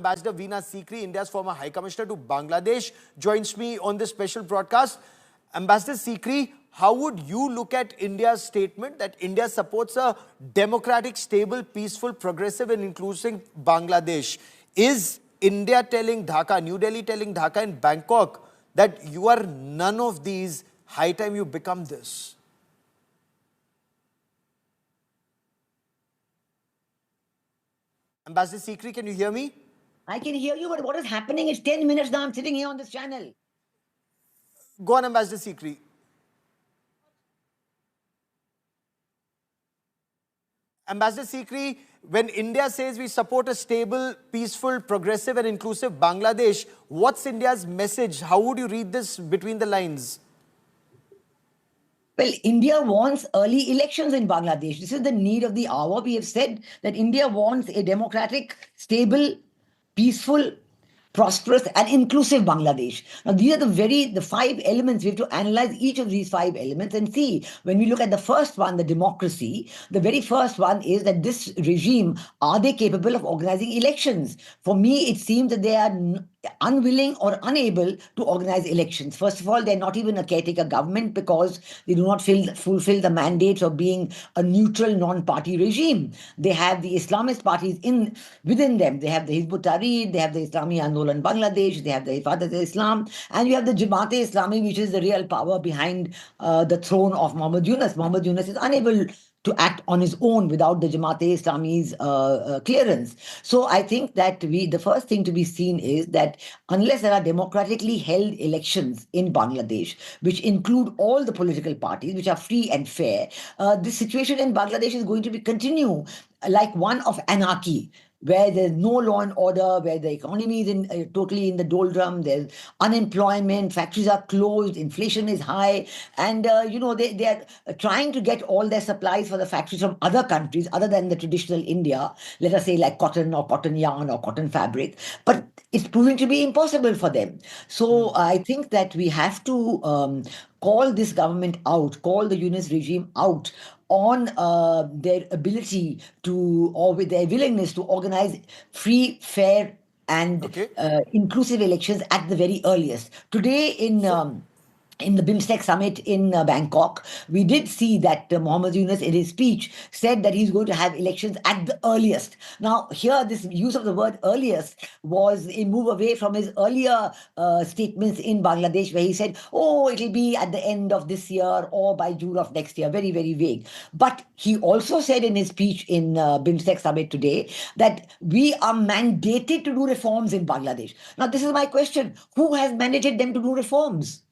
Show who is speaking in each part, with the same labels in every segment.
Speaker 1: Ambassador Veena Sikri, India's former High Commissioner to Bangladesh, joins me on this special broadcast. Ambassador Sikri, how would you look at India's statement that India supports a democratic, stable, peaceful, progressive and inclusive Bangladesh? Is India telling Dhaka, New Delhi telling Dhaka and Bangkok that you are none of these, high time you become this? Ambassador Sikri, can you hear me?
Speaker 2: I can hear you, but what is happening? It's 10 minutes now. I'm sitting here on this channel.
Speaker 1: Go on, Ambassador Sikri. Ambassador Sikri, when India says we support a stable, peaceful, progressive and inclusive Bangladesh, what's India's message? How would you read this between the lines?
Speaker 2: Well, India wants early elections in Bangladesh. This is the need of the hour. We have said that India wants a democratic, stable, peaceful, prosperous and inclusive Bangladesh. Now, these are the 5 elements. We have to analyze each of these 5 elements and see. When we look at the first one, the democracy, the very first one is that this regime, are they capable of organizing elections? For me, it seems that they are unwilling or unable to organize elections. First of all, they're not even a caretaker government because they do not fulfill the mandates of being a neutral non-party regime. They have the Islamist parties within them. They have the Hizb ut-Tahrir, they have the Islami Andolan Bangladesh, they have the Hifadhat-e-Islam, and you have the jamaat-e-islami, which is the real power behind the throne of Muhammad Yunus. Muhammad Yunus is unable to act on his own without the Jamaat-e-Islami's clearance. So I think that the first thing to be seen is that unless there are democratically held elections in Bangladesh, which include all the political parties, which are free and fair, the situation in Bangladesh is going to continue like one of anarchy, where there's no law and order, where the economy is totally in the doldrum, there's unemployment, factories are closed, inflation is high, and they are trying to get all their supplies for the factories from other countries other than the traditional India, let us say like cotton or cotton yarn or cotton fabric, but it's proving to be impossible for them. So I think that we have to call this government out, call the Yunus regime out on their ability to, or with their willingness to organize free, fair, and inclusive elections at the very earliest. Today in the bimstec summit in Bangkok, we did see that Muhammad Yunus in his speech said that he's going to have elections at the earliest. Now, here, this use of the word earliest was a move away from his earlier statements in Bangladesh, where he said, oh, it'll be at the end of this year or by June of next year. Very, very vague. But he also said in his speech in bimstec summit today that we are mandated to do reforms in Bangladesh. Now, this is my question. Who has mandated them to do reforms?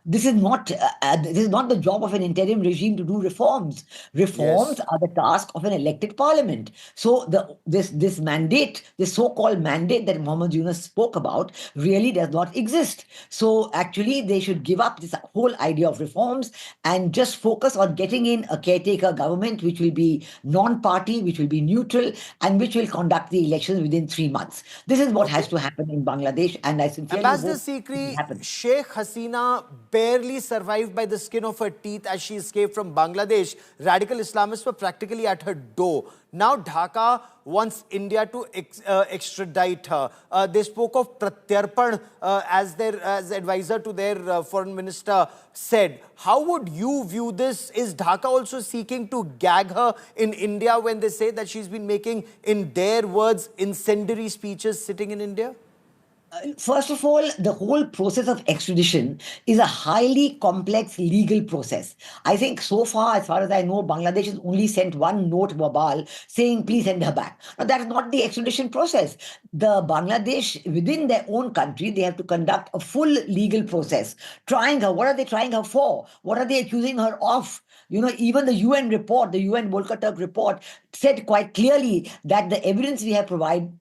Speaker 2: This is not the job of an interim regime to do reforms. Reforms are the task of an elected parliament. So this mandate, this so-called mandate that Muhammad Yunus spoke about, really does not exist. So actually, they should give up this whole idea of reforms and just focus on getting in a caretaker government, which will be non-party, which will be neutral, and which will conduct the elections within 3 months. This is what has to happen in Bangladesh, and I sincerely hope
Speaker 1: Ambassador Sikri, Sheikh Hasina barely survived by the skin of her teeth as she escaped from Bangladesh. Radical Islamists were practically at her door. Now Dhaka wants India to extradite her. They spoke of Pratyarpan as advisor to their foreign minister said. How would you view this? Is Dhaka also seeking to gag her in India when they say that she's been making, in their words, incendiary speeches sitting in India?
Speaker 2: First of all, the whole process of extradition is a highly complex legal process. I think so far as I know, Bangladesh has only sent one note verbal saying, please send her back. Now, that is not the extradition process. The Bangladesh, within their own country, they have to conduct a full legal process. Trying her, what are they trying her for? What are they accusing her of? Even the UN report, the UN Volker Turk report, said quite clearly that the evidence we have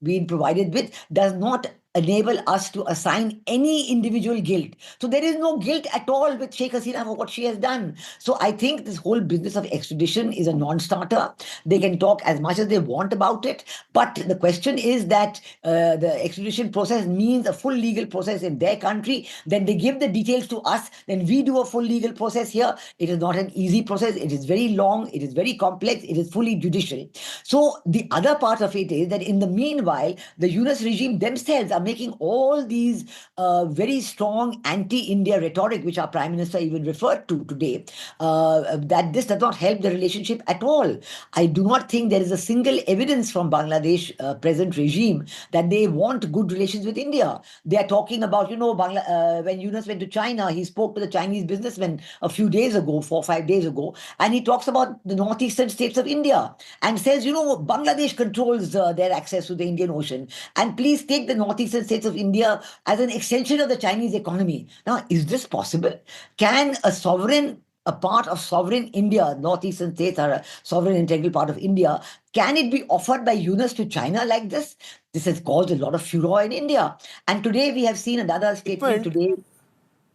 Speaker 2: been provided with does not enable us to assign any individual guilt. So there is no guilt at all with Sheikh Hasina for what she has done. So I think this whole business of extradition is a non-starter. They can talk as much as they want about it, but the question is that the extradition process means a full legal process in their country. Then they give the details to us. Then we do a full legal process here. It is not an easy process. It is very long. It is very complex. It is fully judicial. So the other part of it is that in the meanwhile, the Yunus regime themselves are making all these very strong anti-India rhetoric, which our Prime Minister even referred to today, that this does not help the relationship at all. I do not think there is a single evidence from Bangladesh present regime that they want good relations with India. They are talking about, when Yunus went to China, he spoke to the Chinese businessmen a few days ago, 4 or 5 days ago, and he talks about the northeastern states of India and says, Bangladesh controls their access to the Indian Ocean. And please take the northeastern states of India as an extension of the Chinese economy. Now, is this possible? Can a part of sovereign India, northeastern states are a sovereign integral part of India, can it be offered by Yunus to China like this? This has caused a lot of furor in India. And today we have seen another statement today.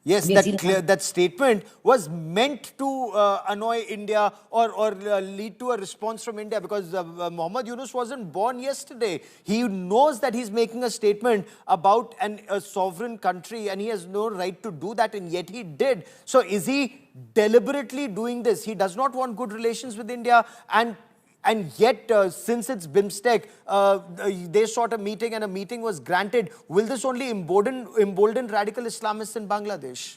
Speaker 1: Yes, that statement was meant to annoy India or lead to a response from India, because Muhammad Yunus wasn't born yesterday. He knows that he's making a statement about a sovereign country, and he has no right to do that, and yet he did. So is he deliberately doing this? He does not want good relations with India, and yet, since it's bimstec, they sought a meeting and a meeting was granted. Will this only embolden radical Islamists in Bangladesh?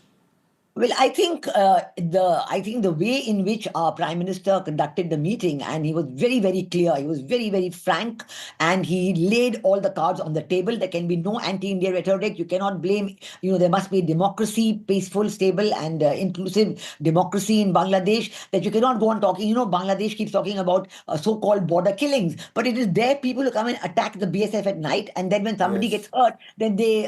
Speaker 2: Well, I think the way in which our Prime Minister conducted the meeting, and he was very, very clear, he was very, very frank, and he laid all the cards on the table. There can be no anti-India rhetoric. You cannot blame, there must be democracy, peaceful, stable, and inclusive democracy in Bangladesh. That you cannot go on talking. Bangladesh keeps talking about so-called border killings, but it is their people who come and attack the BSF at night, and then when somebody gets hurt, then they,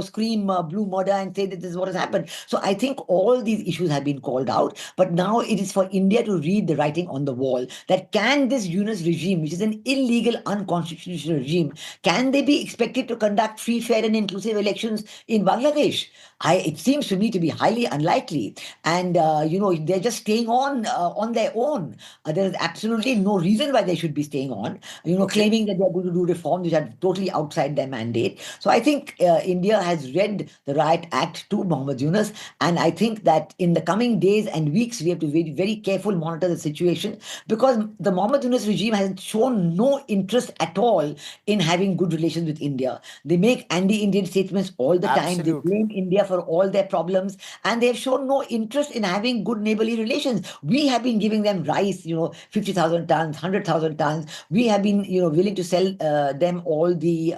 Speaker 2: scream blue murder and say that this is what has happened. So I think all these issues have been called out, but now it is for India to read the writing on the wall, that can this Yunus regime, which is an illegal, unconstitutional regime, can they be expected to conduct free, fair and inclusive elections in Bangladesh? It seems to me to be highly unlikely. And, they're just staying on their own. There is absolutely no reason why they should be staying on, claiming that they're going to do reforms which are totally outside their mandate. So I think India has read the Riot Act to Muhammad Yunus, and I think that in the coming days and weeks, we have to be very careful, monitor the situation, because the Muhammad Yunus regime has shown no interest at all in having good relations with India. They make anti-Indian statements all the time. They blame India for all their problems, and they have shown no interest in having good neighborly relations. We have been giving them rice, 50,000 tons, 100,000 tons. We have been, willing to sell them all the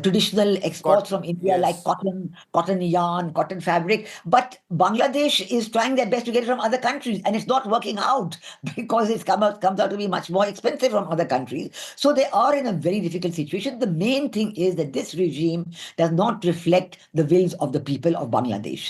Speaker 2: traditional exports from India, like cotton yarn, cotton fabric. But Bangladesh is trying their best to get it from other countries, and it's not working out because comes out to be much more expensive from other countries. So they are in a very difficult situation. The main thing is that this regime does not reflect the wills of the people of Bangladesh.